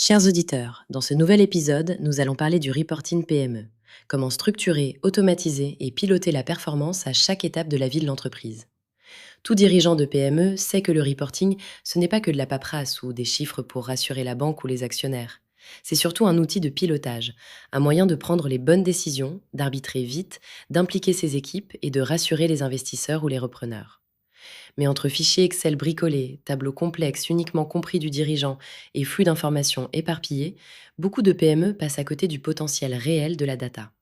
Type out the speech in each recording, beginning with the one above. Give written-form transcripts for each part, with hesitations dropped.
Chers auditeurs, dans ce nouvel épisode, nous allons parler du reporting PME. Comment structurer, automatiser et piloter la performance à chaque étape de la vie de l'entreprise. Tout dirigeant de PME sait que le reporting, ce n'est pas que de la paperasse ou des chiffres pour rassurer la banque ou les actionnaires. C'est surtout un outil de pilotage, un moyen de prendre les bonnes décisions, d'arbitrer vite, d'impliquer ses équipes et de rassurer les investisseurs ou les repreneurs. Mais entre fichiers Excel bricolés, tableaux complexes uniquement compris du dirigeant et flux d'informations éparpillés, beaucoup de PME passent à côté du potentiel réel de la data.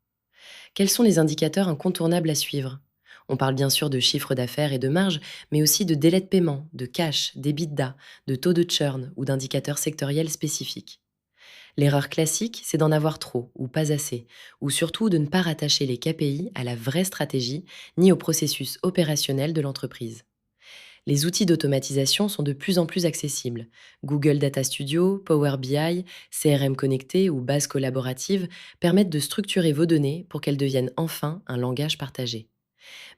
Quels sont les indicateurs incontournables à suivre? On parle bien sûr de chiffre d'affaires et de marge, mais aussi de délai de paiement, de cash, d'EBITDA, de taux de churn ou d'indicateurs sectoriels spécifiques. L'erreur classique, c'est d'en avoir trop ou pas assez, ou surtout de ne pas rattacher les KPI à la vraie stratégie ni au processus opérationnel de l'entreprise. Les outils d'automatisation sont de plus en plus accessibles. Google Data Studio, Power BI, CRM connecté ou base collaborative permettent de structurer vos données pour qu'elles deviennent enfin un langage partagé.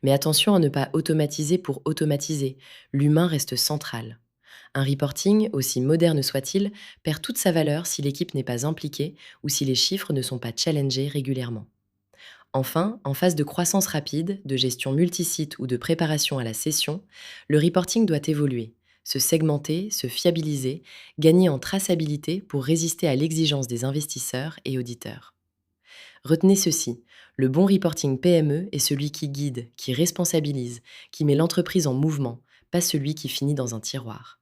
Mais attention à ne pas automatiser pour automatiser. L'humain reste central. Un reporting, aussi moderne soit-il, perd toute sa valeur si l'équipe n'est pas impliquée ou si les chiffres ne sont pas challengés régulièrement. Enfin, en phase de croissance rapide, de gestion multisite ou de préparation à la session, le reporting doit évoluer, se segmenter, se fiabiliser, gagner en traçabilité pour résister à l'exigence des investisseurs et auditeurs. Retenez ceci, le bon reporting PME est celui qui guide, qui responsabilise, qui met l'entreprise en mouvement, pas celui qui finit dans un tiroir.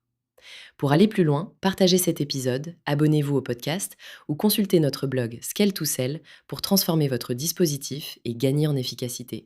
Pour aller plus loin, partagez cet épisode, abonnez-vous au podcast ou consultez notre blog Scale to Sell pour transformer votre dispositif et gagner en efficacité.